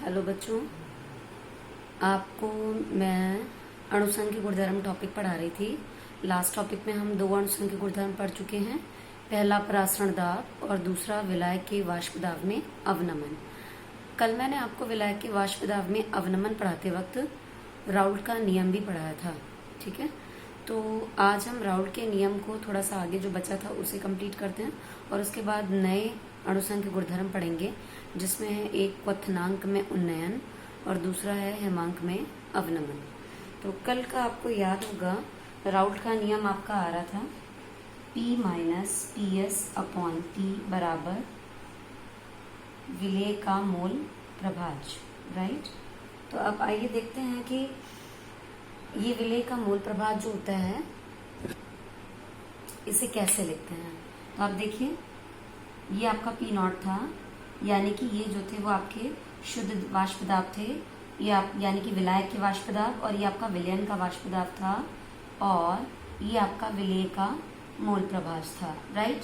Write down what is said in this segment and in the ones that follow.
Hello बच्चों, आपको मैं अणुसंख्य गुणधर्म टॉपिक पढ़ा रही थी। लास्ट टॉपिक में हम 2 अणुसंख्य गुणधर्म पढ़ चुके हैं। पहला परासरण दाब और दूसरा विलायक के वाष्प दाब में अवनमन। कल मैंने आपको विलायक के वाष्प दाब में अवनमन पढ़ाते वक्त राउल्ट का नियम भी पढ़ाया था, ठीक है। तो आज हम राउल्ट के नियम को थोड़ा सा आगे जो बचा था उसे कंप्लीट करते हैं और उसके बाद नए अणुसंख्य गुणधर्म पढ़ेंगे, जिसमें है एक क्वथनांक में उन्नयन और दूसरा है हेमांक में अवनमन। तो कल का आपको याद होगा राउल्ट का नियम आपका आ रहा था P minus P S upon T बराबर विलेय का मोल प्रभाज, राइट। तो अब आइए देखते हैं कि ये विलेय का मोल प्रभाज जो होता है इसे कैसे लिखते हैं। तो आप देखिए, ये आपका P नॉट था, यानी कि ये जो थे वो आपके शुद्ध वाष्प दाब थे, ये आप यानी कि विलायक के वाष्प दाब, और ये आपका विलयन का वाष्प दाब था, और ये आपका विलेय का मोल प्रभाज था, राइट।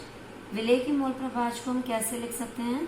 विलेय के मोल प्रभाज को हम कैसे लिख सकते हैं?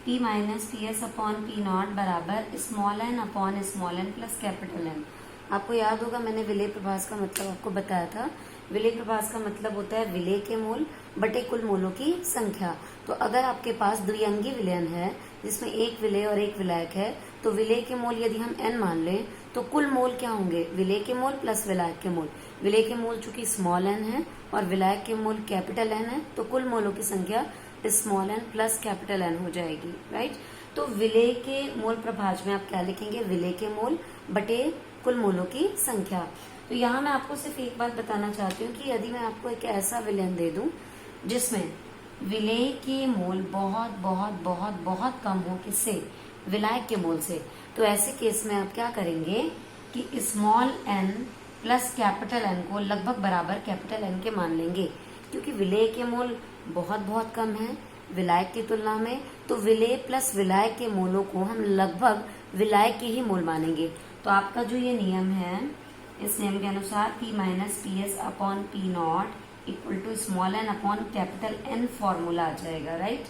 P minus P S upon P not बराबर small N upon small N plus capital N. आपको याद होगा मैंने विलेय प्रभाज का मतलब आपको बताया था। विलेय प्रभाज का मतलब होता है विलेय के मोल बटे कुल मोलों की संख्या। तो अगर आपके पास द्विअंगी विलयन है जिसमें एक विलेय और एक विलायक है, तो विलेय के मोल यदि हम n मान लें तो कुल मोल क्या होंगे? विलेय के मोल प्लस विलायक के मोल। विलेय के मोल चूंकि स्मॉल n है और विलायक के मोल कैपिटल N है, तो कुल मोलों की संख्या small n plus capital N हो जाएगी, राइट। तो विलेय के मोल प्रभाज में आप क्या लिखेंगे? विलेय के मोल बटे कुल मोलों की संख्या। तो यहाँ मैं आपको सिर्फ एक बात बताना चाहती हूँ कि यदि मैं आपको एक ऐसा विलयन दे दूं जिसमें विलेय के मोल बहुत बहुत बहुत बहुत कम हो, किससे? विलायक के मोल से, तो ऐसे केस में आप क्या करेंगे कि small n plus capital N को लगभग बराबर कैपिटल N के मान लेंगे, क्योंकि विलेय के मोल बहुत बहुत कम है विलायक की तुलना में। तो विलेय प्लस विलायक के मोलों को हम लगभग विलायक के ही मोल मानेंगे। तो आपका जो ये नियम है, इस नियम के अनुसार P minus P S upon P not equal to small N upon capital N formula आ जाएगा, राइट।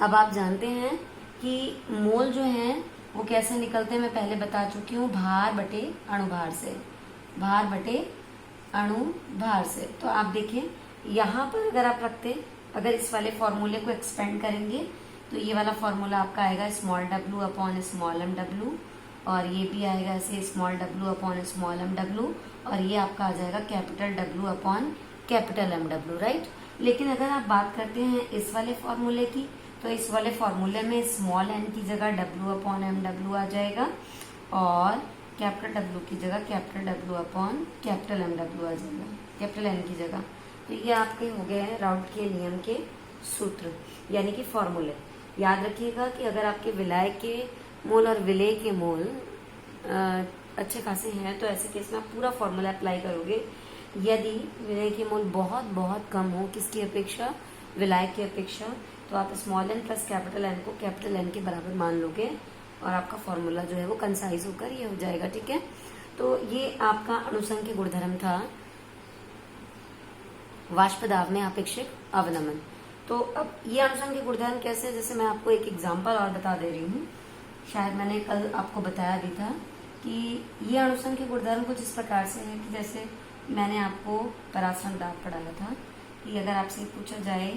अब आप जानते हैं कि मोल जो हैं वो कैसे निकलते हैं, मैं पहले बता चुकी हूँ, भार बटे अणुभार से, भार बटे अणुभार से। तो आप देखिए यहाँ पर अगर आप रखते, अगर इस वाले फॉर्मूले को एक्सपेंड करेंगे तो ये वाला फॉर्मूला आपका आएगा small w upon small m w, और ये भी आएगा ऐसे small w upon small m w, और ये आपका आ जाएगा capital W upon capital M w, right. लेकिन अगर आप बात करते हैं इस वाले फॉर्मूले की, तो इस वाले फॉर्मूले में स्मॉल n की जगह W अपॉन एम w आ जाएगा, और कैपिटल W की जगह capital W upon capital M w आ जाएगा, कैपिटल N की जगह। तो ये आपके हो गए हैं राउल्ट के नियम के सूत्र, यानी कि फॉर्मूले। याद रखिएगा कि अगर आपके विलायक के मोल और विलेय के मोल अच्छे खासे हैं, तो ऐसे केस में आप पूरा फॉर्मूला अप्लाई करोगे। यदि विलेय के मोल बहुत बहुत कम हो, किसकी अपेक्षा? विलायक की अपेक्षा, तो आप small n plus capital N को कैपिटल N के बराबर मान लोगे, और आपका फॉर्मूला जो है वो कंसाइज होकर ये हो जाएगा, ठीक है। तो ये आपका अणुसंख्य गुणधर्म था वाष्प दाब में आपेक्षिक अवनमन। तो अब ये अणुसंख्य गुणधर्म कैसे, जैसे मैं आपको एक एग्जांपल और बता दे रही हूँ, शायद मैंने कल आपको बताया भी था कि ये अणुसंख्य गुणधर्म कुछ इस प्रकार से है कि जैसे मैंने आपको परासरण दाब पढ़ाया था कि अगर आपसे पूछा जाए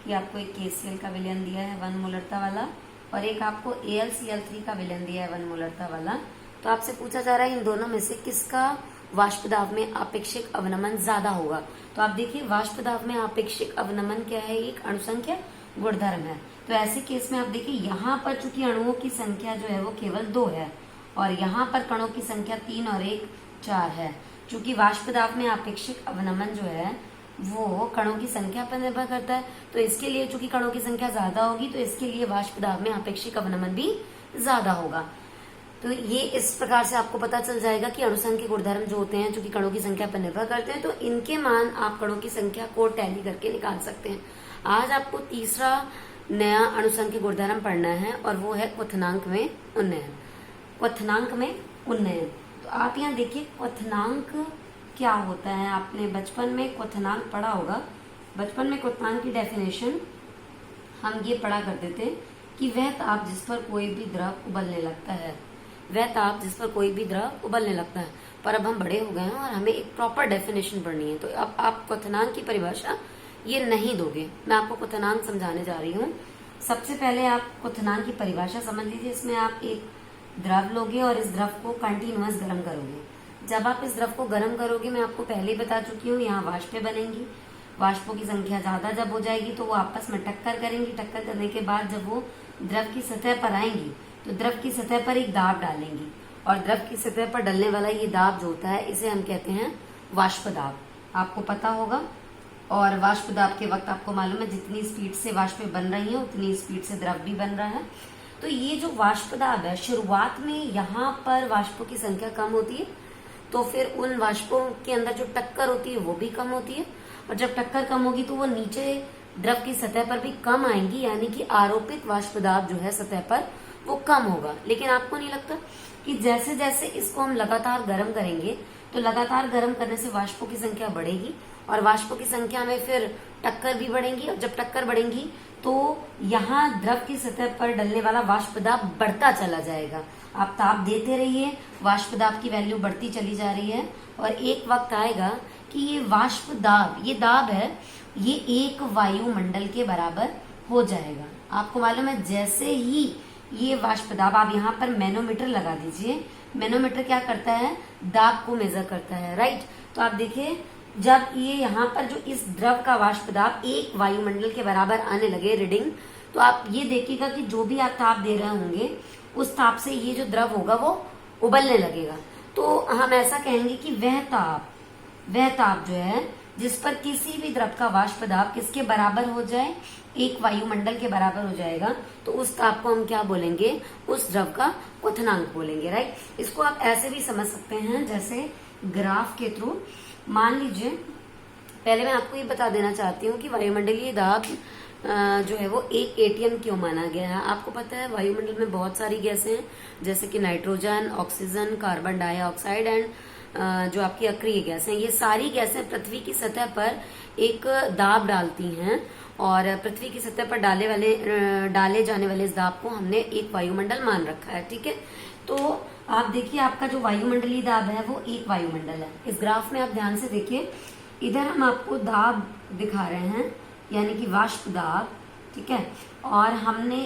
कि आपको एक KCl का विलयन दिया है 1 मोलरता वाला, और एक आपको AlCl3 का विलयन दिया है 1 मोलरता वाला, तो आपसे पूछा जा रहा है इन दोनों में से किसका वाष्प दाब में आपेक्षिक अवनमन ज्यादा होगा। तो आप देखिए वाष्प दाब में आपेक्षिक अवनमन क्या है? एक अणुसंख्य गुणधर्म है। तो ऐसे केस में आप देखिए यहाँ पर चूंकि अणुओं की संख्या जो है वो केवल 2 है, और यहाँ पर कणों की संख्या 3 और 1 4 है। चूंकि वाष्प दाब में आपेक्षिक अवनमन जो है वो कणों की संख्या पर निर्भर करता है, तो इसके लिए चूंकि कणों की संख्या ज्यादा होगी, तो इसके लिए वाष्प दाब में आपेक्षिक अवनमन भी ज्यादा होगा। तो ये इस प्रकार से आपको पता चल जाएगा कि अणुसंख्य गुणधर्म जो होते हैं, चूंकि कणों की संख्या पर निर्भर करते हैं, तो इनके मान आप कणों की संख्या को टैली करके निकाल सकते हैं। आज आपको तीसरा नया अणुसंख्य गुणधर्म पढ़ना है, और वो है क्वथनांक में उन्नयन। क्वथनांक में उन्नयन, तो आप यहाँ देखिए क्वथनांक क्या होता है। आपने बचपन में क्वथनांक पढ़ा होगा। बचपन में क्वथनांक की डेफिनेशन हम ये पढ़ा करते थे कि वह ताप जिस पर कोई भी द्रव उबलने लगता है, वह ताप जिस पर कोई भी द्रव उबलने लगता है। पर अब हम बड़े हो गए हैं और हमें एक प्रॉपर डेफिनेशन पढ़नी है, तो अब आप क्वथनांक की परिभाषा ये नहीं दोगे, मैं आपको क्वथनांक समझाने जा रही हूँ। सबसे पहले आप क्वथनांक की परिभाषा समझ लीजिए। इसमें आप एक द्रव लोगे और इस द्रव को कंटिन्यूअस गर्म करोगे। जब आप इस द्रव को गर्म करोगे, मैं आपको पहले ही बता चुकी हूँ, यहाँ वाष्पें बनेंगी। वाष्पों की संख्या ज्यादा जब हो जाएगी तो वो आपस में टक्कर करेंगी। टक्कर करने के बाद जब वो द्रव की सतह पर आएंगी तो द्रव की सतह पर एक दाब डालेंगी, और द्रव की सतह पर डलने वाला ये दाब जो होता है इसे हम कहते हैं वाष्प दाब। आपको पता होगा। और वाष्प दाब के वक्त आपको मालूम है जितनी स्पीड से वाष्पें बन रही हैं उतनी स्पीड से द्रव भी बन रहा है। तो ये जो वाष्प दाब है, शुरुआत में यहाँ पर वाष्पों की संख्या कम होती है, तो फिर उन वाष्पों के अंदर जो टक्कर होती है वो भी कम होती है, और जब टक्कर कम होगी तो वो नीचे द्रव की सतह पर भी कम आएंगी, यानी कि आरोपित वाष्प दाब जो है सतह पर वो कम होगा। लेकिन आपको नहीं लगता कि जैसे जैसे इसको हम लगातार गर्म करेंगे तो लगातार गर्म करने से वाष्पों की संख्या बढ़ेगी, और वाष्पों की संख्या में फिर टक्कर भी बढ़ेंगी, और जब टक्कर बढ़ेंगी तो यहाँ द्रव की सतह पर डलने वाला वाष्प दाब बढ़ता चला जाएगा। आप ताप देते रहिए, वाष्प दाब की वैल्यू बढ़ती चली जा रही है, और एक वक्त आएगा कि ये वाष्प दाब, ये दाब है, ये एक वायुमंडल के बराबर हो जाएगा। आपको मालूम है जैसे ही ये वाष्प दाब, आप यहाँ पर मैनोमीटर लगा दीजिए। मैनोमीटर क्या करता है? दाब को मेजर करता है, राइट। तो आप देखिए जब ये यहाँ पर जो इस द्रव का वाष्प दाब एक वायुमंडल के बराबर आने लगे रीडिंग, तो आप ये देखिएगा कि जो भी आप ताप दे रहे होंगे उस ताप से ये जो द्रव होगा वो उबलने लगेगा। तो हम ऐसा कहेंगे कि वह ताप जो है जिस पर किसी भी द्रव का वाष्प दाब किसके बराबर हो जाए, एक वायुमंडल के बराबर हो जाएगा, तो उस ताप को हम क्या बोलेंगे? उस द्रव का क्वथनांक बोलेंगे, राइट। इसको आप ऐसे भी समझ सकते हैं जैसे ग्राफ के थ्रू। मान लीजिए, पहले मैं आपको ये बता देना चाहती हूँ कि वायुमंडलीय दाब जो है वो एक एटीएम क्यों माना गया है। आपको पता है वायुमंडल में बहुत सारी गैसें हैं, जैसे कि nitrogen, oxygen, carbon dioxide and जो आपकी अक्रिय गैस है। ये सारी गैसें पृथ्वी की सतह पर एक दाब डालती हैं, और पृथ्वी की सतह पर डाले जाने वाले इस दाब को हमने एक वायुमंडल मान रखा है, ठीक है। तो आप देखिए आपका जो वायुमंडलीय दाब है वो एक वायुमंडल है। इस ग्राफ में आप ध्यान से देखिए, इधर हम आपको दाब दिखा रहे हैं, यानी कि वाष्प दाब, ठीक है, और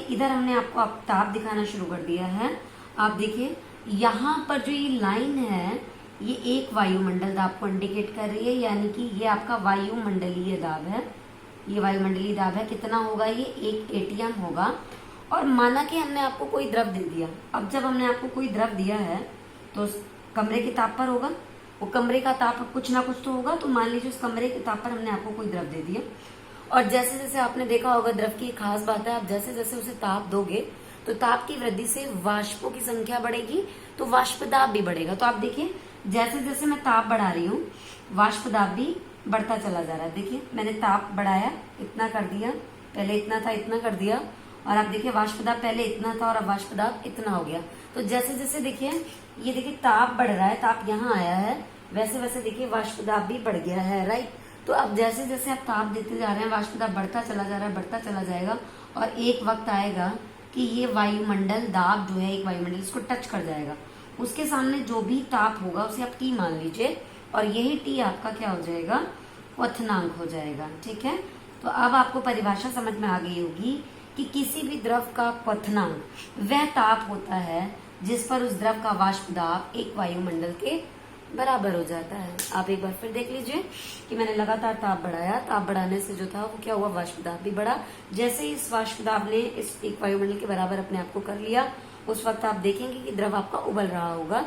इधर हमने आपको ताप दिखाना शुरू कर दिया है। आप देखिए यहाँ पर जो ये लाइन है ये एक वायुमंडल दाब को इंडिकेट कर रही है, यानी कि ये आपका वायुमंडलीय दाब है। ये वायुमंडलीय दाब है, कितना होगा? ये एक एटीएम होगा। और माना कि हमने आपको कोई द्रव दे दिया। अब जब हमने आपको कोई द्रव दिया है तो उस कमरे के ताप पर होगा, वो कमरे का ताप कुछ ना कुछ तो होगा। तो मान लीजिए उस कमरे के ताप पर हमने आपको कोई द्रव दे दिया, और जैसे जैसे आपने देखा होगा द्रव की एक खास बात है, आप जैसे जैसे उसे ताप दोगे तो ताप की वृद्धि से वाष्पों की संख्या बढ़ेगी, तो वाष्प दाब भी बढ़ेगा। तो आप देखिए जैसे जैसे मैं ताप बढ़ा रही हूँ वाष्प दाब भी बढ़ता चला जा रहा है। देखिए मैंने ताप बढ़ाया, इतना कर दिया, पहले इतना था, इतना कर दिया, और आप देखिए वाष्प दाब पहले इतना था और अब वाष्प दाब इतना हो गया। तो जैसे जैसे देखिए ये देखिए ताप बढ़ रहा है, ताप यहाँ आया है, वैसे वैसे देखिए वाष्प दाब भी बढ़ गया है, राइट। तो अब जैसे जैसे आप ताप देते जा रहे हैं वाष्प दाब बढ़ता चला जा रहा है, बढ़ता चला जाएगा, और एक वक्त आएगा कि ये वायुमंडल दाब जो है एक वायुमंडल इसको टच कर जाएगा। उसके सामने जो भी ताप होगा उसे आप टी मान लीजिए, और यही टी आपका क्या हो जाएगा? क्वथनांक हो जाएगा, ठीक है। तो अब आपको परिभाषा समझ में आ गई होगी कि किसी भी द्रव का क्वथनांक वह ताप होता है जिस पर उस द्रव का वाष्प दाब एक वायुमंडल के बराबर हो जाता है। आप एक बार फिर देख लीजिए कि मैंने लगातार ताप बढ़ाया, ताप बढ़ाने से जो था वो क्या हुआ? वाष्प दाब भी बढ़ा। जैसे ही इस वाष्प दाब ने इस एक वायुमंडल के बराबर अपने आप को कर लिया, उस वक्त आप देखेंगे कि द्रव आपका उबल रहा होगा,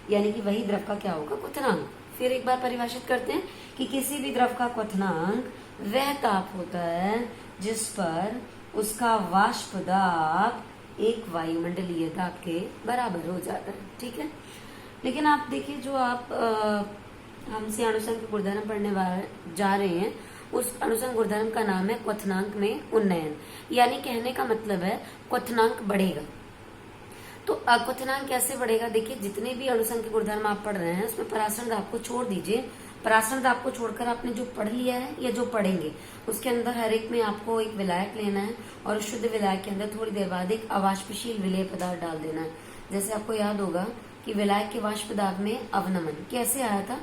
यानी कि वही द्रव का क्या होगा? क्वथनांक। फिर एक बार परिभाषित करते हैं कि किसी भी द्रव का क्वथनांक वह ताप होता है जिस पर उसका वाष्प दाब एक वायुमंडलीय दाब के बराबर हो जाता है, ठीक है। लेकिन आप देखिए जो आप हमसे अणुसंघ गुणधर्म पढ़ने जा रहे हैं, उस अणुसंघ गुणधर्म का नाम है क्वथनांक में उन्नयन, यानी कहने का मतलब है क्वथनांक बढ़ेगा। तो क्वथनांक कैसे बढ़ेगा? देखिए जितने भी अणुसंघ के गुणधर्म आप पढ़ रहे हैं उसमें परासरण आपको छोड़ दीजिए, पराश्रण दाब को छोड़कर आपने जो पढ़ लिया है या जो पढ़ेंगे उसके अंदर हर एक में आपको एक विलायक लेना है और उस शुद्ध विलायक के अंदर थोड़ी देर बाद एक अवाष्पशील विलेय पदार्थ डाल देना है। जैसे आपको याद होगा कि विलायक के वाष्प दाब में अवनमन कैसे आया था,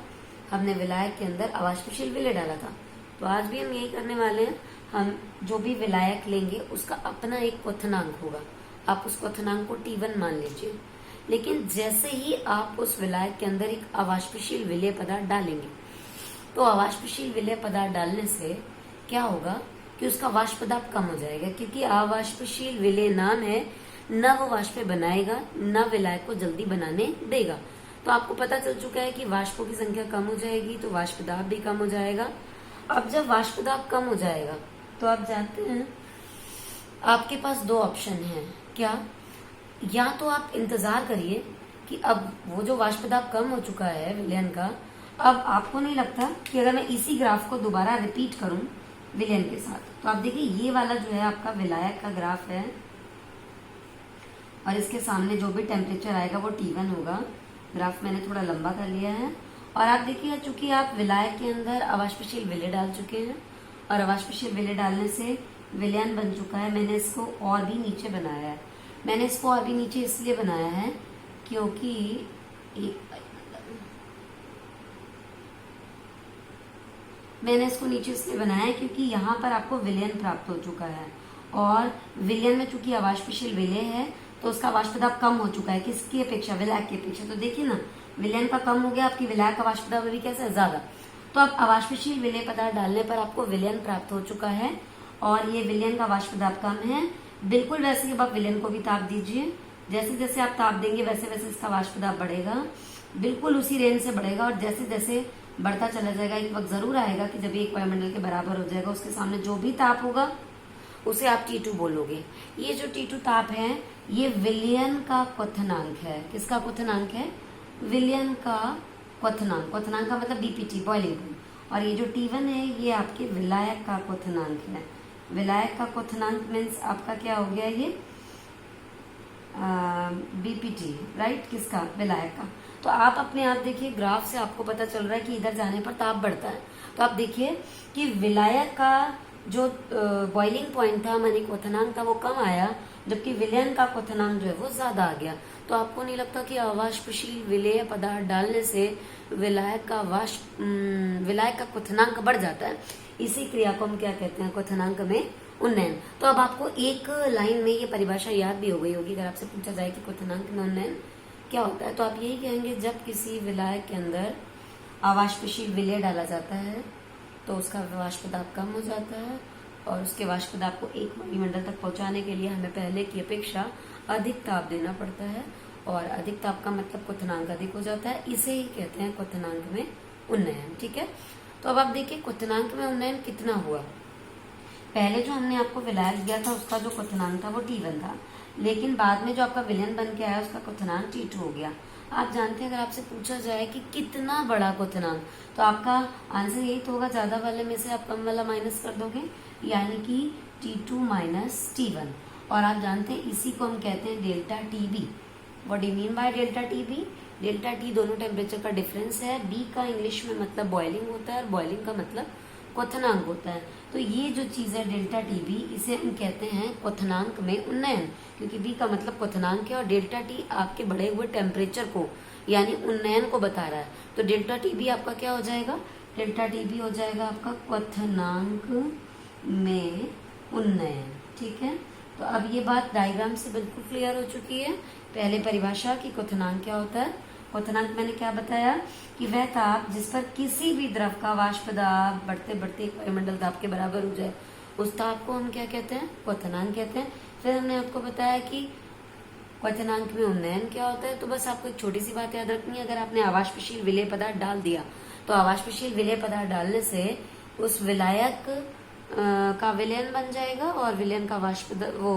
हमने विलायक के अंदर अवाष्पशील विलेय डाला था। तो आज भी हम यही करने वाले हैं, हम जो भी विलायक लेंगे उसका अपना एक क्वथनांक होगा, आप उस क्वथनांक को T1 मान लीजिए। लेकिन जैसे ही आप उस विलायक के अंदर एक अवाष्पशील विलेय पदार्थ डालेंगे तो अवाष्पशील विलेय पदार्थ डालने से क्या होगा कि उसका वाष्प दाब कम हो जाएगा, क्योंकि अवाष्पशील विलेय नाम है, न वो वाष्प बनाएगा न विलायक को जल्दी बनाने देगा। तो आपको पता चल चुका है कि वाष्पों की संख्या कम हो जाएगी तो वाष्प दाब भी कम हो जाएगा। अब जब वाष्प दाब कम हो जाएगा तो आप जानते हैं आपके पास दो ऑप्शन हैं। क्या? या तो आप इंतजार करिए कि अब वो जो वाष्प दाब कम हो चुका है विलयन का, अब आपको नहीं लगता कि अगर मैं इसी ग्राफ को दोबारा रिपीट करूं विलयन के साथ, तो आप देखिए ये वाला जो है आपका विलायक का ग्राफ है और इसके सामने जो भी टेम्परेचर आएगा वो T1 होगा। ग्राफ मैंने थोड़ा लंबा कर लिया है और आप देखिए चूंकि आप विलायक के अंदर अवाष्पशील विलेय डाल चुके हैं और अवाष्पशील विलेय डालने से विलयन बन चुका है। मैंने इसको और भी नीचे बनाया है। मैंने इसको और भी नीचे इसलिए बनाया है क्योंकि मैंने इसको नीचे इसलिए बनाया है क्योंकि यहाँ पर आपको विलयन प्राप्त हो चुका है और विलयन में चूंकि अवाष्पशील विलेय है तो उसका वाष्प दाब कम हो चुका है। किसकी अपेक्षा? विलायक की अपेक्षा। तो देखिए ना, विलयन का कम हो गया, आपकी विलायक का वाष्प दाब अभी कैसा है? ज्यादा। तो अब अवाष्पशील विलेय पदार्थ डालने पर आपको विलयन प्राप्त हो चुका है और ये विलयन का वाष्प दाब कम है। बिल्कुल वैसे ही अब आप विलयन को भी ताप दीजिए। जैसे जैसे आप ताप देंगे वैसे वैसे इसका वाष्प दाब बढ़ेगा, बिल्कुल उसी रेंज से बढ़ेगा और जैसे जैसे बढ़ता चला जाएगा एक वक्त जरूर आएगा कि जब एक वायुमंडल के बराबर हो जाएगा, उसके सामने जो भी ताप होगा उसे आप T2 बोलोगे। ये जो T2 ताप है ये विलयन का क्वथनांक है। किसका क्वथनांक है? विलयन का क्वथनांक। क्वथनांक का मतलब BPT, बॉइलिंग पॉइंट। और ये जो T1 है ये आपके विलायक का क्वथनांक है। विलायक का क्वथनांक मीन्स आपका क्या हो गया? ये BPT, राइट? किसका? विलायक का। तो आप अपने आप देखिए ग्राफ से आपको पता चल रहा है कि इधर जाने पर ताप बढ़ता है। तो आप देखिए कि विलायक का जो बॉइलिंग पॉइंट था माने क्वथनांक था वो कम आया, जबकि विलयन का क्वथनांक जो है वो ज्यादा आ गया। तो आपको नहीं लगता कि अवाष्पशील विलेय पदार्थ डालने से विलायक का क्वथनांक बढ़ जाता है? इसी क्रिया को हम क्या कहते हैं? क्वथनांक में उन्नयन। तो अब आपको एक लाइन में ये परिभाषा याद भी हो गई होगी। अगर आपसे पूछा जाए कि क्वथनांक में उन्नयन क्या होता है तो आप यही कहेंगे, जब किसी विलायक के अंदर अवाष्पशील विलेय डाला जाता है तो उसका वाष्प दाब कम हो जाता है और उसके वाष्प दाब को एक वायुमंडल तक पहुंचाने के लिए हमें पहले की अपेक्षा अधिक ताप देना पड़ता है और अधिक ताप का मतलब क्वथनांक अधिक हो जाता है। इसे ही कहते हैं क्वथनांक में उन्नयन। ठीक है, तो अब आप देखिए क्वथनांक में उन्नयन कितना हुआ। पहले जो हमने आपको विलायक दिया था उसका जो क्वथनांक था वो T1 था, लेकिन बाद में जो आपका विलयन बन के आया उसका क्वथनांक T2 हो गया। आप जानते हैं अगर आपसे पूछा जाए कि कितना बड़ा क्वथनांक, तो आपका आंसर यही तो होगा, ज्यादा वाले में से आप कम वाला माइनस कर दोगे, यानी कि T2 माइनस T1। और आप जानते हैं इसी को हम कहते हैं delta TB। What do you mean by delta TB? Delta T दोनों टेम्परेचर का डिफरेंस है। B का इंग्लिश में मतलब बॉइलिंग होता है और बॉइलिंग का मतलब क्वथनांक होता है। तो ये जो चीज है डेल्टा TB, इसे हम कहते हैं क्वथनांक में उन्नयन, क्योंकि B का मतलब क्वथनांक है और डेल्टा T आपके बढ़े हुए टेम्परेचर को यानी उन्नयन को बता रहा है। तो डेल्टा TB आपका क्या हो जाएगा? डेल्टा TB हो जाएगा आपका क्वथनांक में उन्नयन। ठीक है, तो अब ये बात डायग्राम से बिल्कुल क्लियर हो चुकी है। पहले परिभाषा की क्वथनांक क्या होता है। क्वथनांक मैंने क्या बताया कि वह ताप जिस पर किसी भी द्रव का वाष्प दाब बढ़ते बढ़ते एक वायुमंडल ताप के बराबर हो जाए, उस ताप को हम क्या कहते हैं? क्वथनांक कहते हैं। फिर हमने आपको बताया कि क्वथनांक में उन्नयन क्या होता है। तो बस आपको एक छोटी सी बात याद रखनी है, अगर आपने अवाष्पशील विलेय पदार्थ डाल दिया तो अवाष्पशील विलेय पदार्थ डालने से उस विलायक का विलयन बन जाएगा और विलयन का वो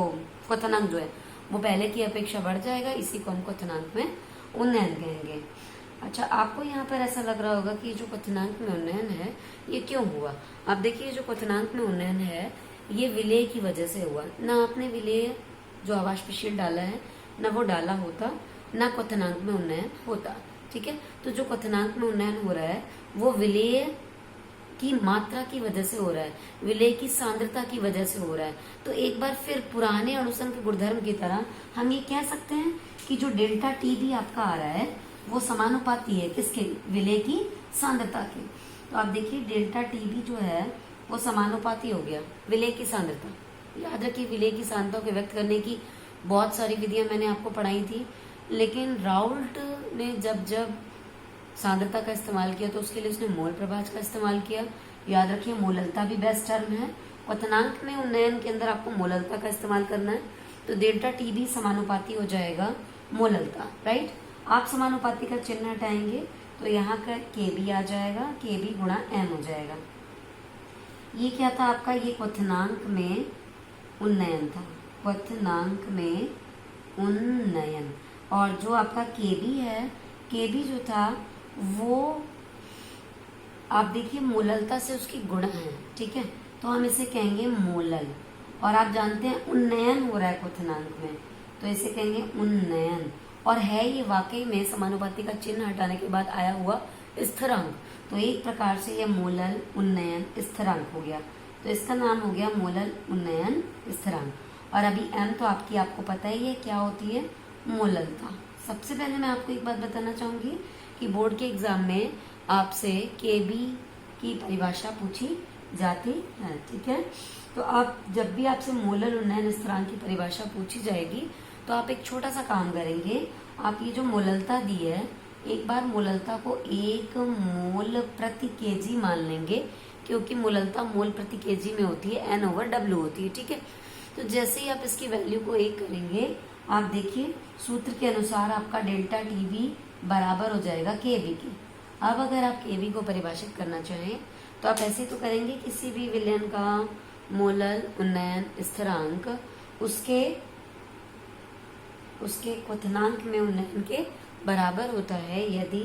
क्वथनांक जो है वो पहले की अपेक्षा बढ़ जाएगा। इसी को हम क्वथनांक में उन्नयन कहेंगे। अच्छा, आपको यहाँ पर ऐसा लग रहा होगा कि जो क्वथनांक में उन्नयन है ये क्यों हुआ। आप देखिए जो क्वथनांक में उन्नयन है ये विलेय की वजह से हुआ। ना आपने विलेय जो अवाष्पशील डाला है ना वो डाला होता, ना क्वथनांक में उन्नयन होता। ठीक है। तो जो क्वथनांक में उन्नयन हो रहा है वो विलेय की मात्रा की वजह से हो रहा है, विलेय की सांद्रता की वजह से हो रहा है। तो एक बार फिर पुराने अणुसंघ के गुणधर्म की तरह हम ये कह सकते हैं कि जो डेल्टा टी भी आपका आ रहा है वो समानुपाती है किसके, विलेय की सांद्रता के। तो आप देखिए डेल्टा टी भी जो है वो समानुपाती हो गया विलेय की सांद्रता। याद रखिए विलेय की सांद्रता को व्यक्त करने की बहुत सारी विधियां मैंने आपको पढ़ाई थी, लेकिन राउल्ट ने जब जब सांद्रता का इस्तेमाल किया तो उसके लिए उसने मोल प्रभाज का इस्तेमाल किया। याद रखिए मोललता भी बेस्ट टर्म है, क्वथनांक में उन्नयन के अंदर आपको मोललता का इस्तेमाल करना है। तो डेल्टा टी भी समानुपाती हो जाएगा मोललता, राइट। आप समानुपाती का चिन्ह हटाएंगे तो यहाँ का के बी आ जाएगा, के बी गुणा एम हो जाएगा। ये क्या था आपका, ये क्वथनांक में उन्नयन था, क्वथनांक में उन्नयन। और जो आपका के बी है, के बी जो था वो आप देखिए मोललता से उसकी गुणा है, ठीक है। तो हम इसे कहेंगे मोलल। और आप जानते हैं उन्नयन हो रहा है क्वथनांक में, तो इसे कहेंगे उन्नयन। और है ये वाकई में समानुपाती का चिन्ह हटाने के बाद आया हुआ स्थिरांक। तो एक प्रकार से यह मोलल उन्नयन स्थिरांक हो गया, तो इसका नाम हो गया मोलल उन्नयन स्थिरांक। और अभी एम तो आपको पता ही है क्या होती है, मोललता। सबसे पहले मैं आपको एक बात बताना चाहूंगी कि बोर्ड के एग्जाम में आपसे के बी की परिभाषा पूछी जाती है, ठीक है। तो आप जब भी आपसे मोलल उन्नयन स्थिरांक की परिभाषा पूछी जाएगी तो आप एक छोटा सा काम करेंगे, आप ये जो मोललता दी है एक बार मोललता को 1 मोल प्रति केजी मान लेंगे, क्योंकि मोललता मोल प्रति केजी में होती है, N/W होती है, ठीक है। तो जैसे ही आप इसकी वैल्यू को 1 करेंगे, आप देखिए सूत्र के अनुसार आपका डेल्टा टी बी बराबर हो जाएगा के बी के। अब अगर आप के बी को परिभाषित करना चाहें तो आप ऐसे तो करेंगे, किसी भी विलयन का मोलल उन्नयन स्थिरांक उसके क्वथनांक में उन्नयन के बराबर होता है यदि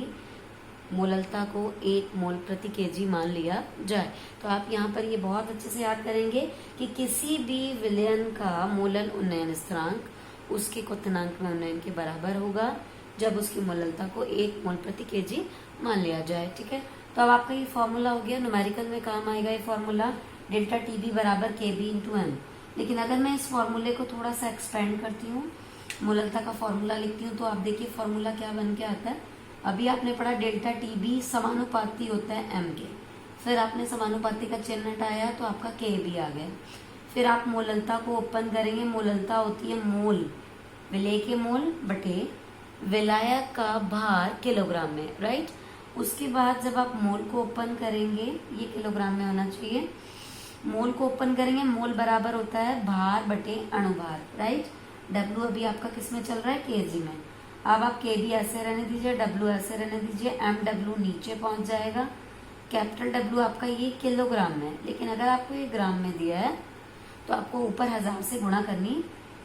मोललता को 1 मोल प्रति केजी मान लिया जाए। तो आप यहाँ पर ये बहुत अच्छे से याद करेंगे कि किसी भी विलयन का मोलल उन्नयन स्थिरांक उसके क्वथनांक में उन्नयन के बराबर होगा जब उसकी मोललता को 1 मोल प्रति केजी मान लिया जाए, ठीक है। तो अब आपका ये फॉर्मूला हो गया, न्यूमेरिकल में काम आएगा ये फॉर्मूला, डेल्टा टी बी बराबर के बी इंटू एम। लेकिन अगर मैं इस फॉर्मूले को थोड़ा सा एक्सपेंड करती हूँ, मोललता का फॉर्मूला लिखती हूँ, तो आप देखिए फॉर्मूला क्या बन के आता है। अभी आपने पढ़ा डेल्टा टी बी समानुपाती होता है एम के, फिर आपने समानुपाती का चिन्ह हटाया तो आपका के बी आ गया। फिर आप मोललता को ओपन करेंगे, मोललता होती है मोल, विलेय के मोल बटे विलायक का भार किलोग्राम में, राइट। उसके बाद जब आप मोल को ओपन करेंगे, ये किलोग्राम में होना चाहिए, मोल को ओपन करेंगे, मोल बराबर होता है भार बटे अणुभार, राइट। डब्ल्यू अभी आपका किस में चल रहा है, केजी में। अब आप के बी ऐसे रहने दीजिए, डब्ल्यू ऐसे रहने दीजिए, एम डब्ल्यू नीचे पहुंच जाएगा। कैपिटल डब्ल्यू आपका ये किलोग्राम में, लेकिन अगर आपको ये ग्राम में दिया है तो आपको ऊपर 1000 से गुणा करनी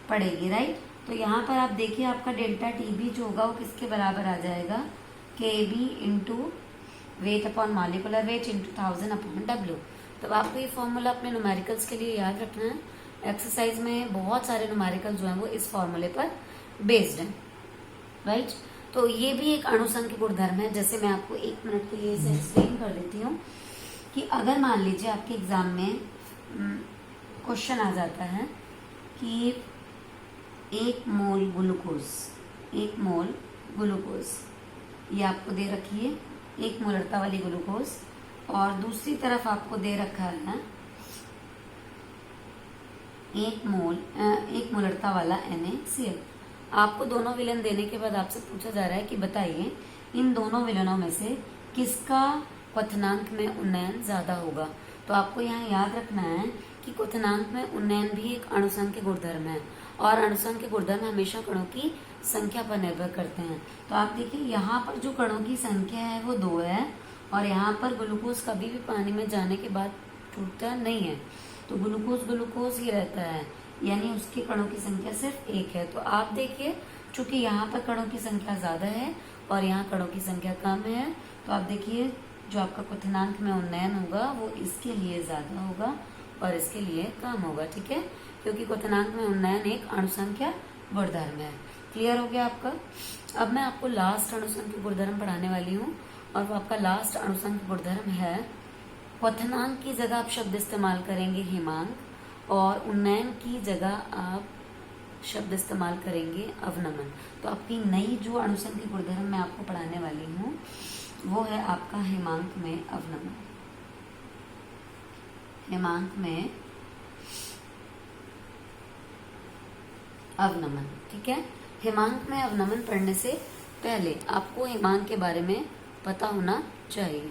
पड़ेगी, राइट। तो यहाँ पर आप देखिए आपका डेल्टा टी बी जो होगा वो किसके बराबर आ जाएगा, K b into weight upon molecular weight into 1000 upon W. तो आपको ये फॉर्मूला अपने न्यूमेरिकल्स के लिए याद रखना है। एक्सरसाइज में बहुत सारे न्यूमेरिकल जो हैं वो इस फॉर्मूले पर बेस्ड हैं, राइट। तो ये भी एक अणुसंघ के गुणधर्म है। जैसे मैं आपको 1 मिनट के लिए इसे एक्सप्लेन कर देती हूँ कि अगर मान लीजिए आपके एग्जाम में क्वेश्चन आ जाता है कि 1 मोल ग्लूकोज ये आपको दे रखी है, 1 मोलरता वाली ग्लूकोज, और दूसरी तरफ आपको दे रखा है 1 मोलरता वाला NaCl। आपको दोनों विलयन देने के बाद आपसे पूछा जा रहा है कि बताइए इन दोनों विलयनों में से किसका क्वथनांक में उन्नयन ज्यादा होगा। तो आपको यहाँ याद रखना है कि क्वथनांक में उन्नयन भी एक अणुसंघ के गुणधर्म है, और अणुसंघ के गुणधर्म हमेशा कणों की संख्या पर निर्भर करते हैं। तो आप देखिए यहाँ पर जो कणों की संख्या है वो 2 है, और यहाँ पर ग्लूकोज कभी भी पानी में जाने के बाद टूटता नहीं है, तो ग्लूकोज ही रहता है, यानी उसके कणों की संख्या सिर्फ 1 है। तो आप देखिए चूंकि यहाँ पर कणों की संख्या ज्यादा है और यहाँ कणों की संख्या कम है, तो आप देखिए जो आपका क्वथनांक में उन्नयन होगा वो इसके लिए ज्यादा होगा और इसके लिए कम होगा, ठीक है, क्योंकि क्वथनांक में उन्नयन एक अणुसंख्या गुणधर्म है। क्लियर हो गया आपका। अब मैं आपको लास्ट अणुसंख्यक गुणधर्म पढ़ाने वाली हूँ, और वो आपका लास्ट अणुसंख्यक गुणधर्म है क्वथनांक की जगह आप शब्द इस्तेमाल करेंगे हेमांक, और उन्नयन की जगह आप शब्द इस्तेमाल करेंगे अवनमन। तो आपकी नई जो अणुसंख्यक गुणधर्म मैं आपको पढ़ाने वाली हूँ वो है आपका हेमांक में अवनमन। हेमांक में अवनमन, ठीक है। हेमांक में अवनमन पढ़ने से पहले आपको हेमांक के बारे में पता होना चाहिए।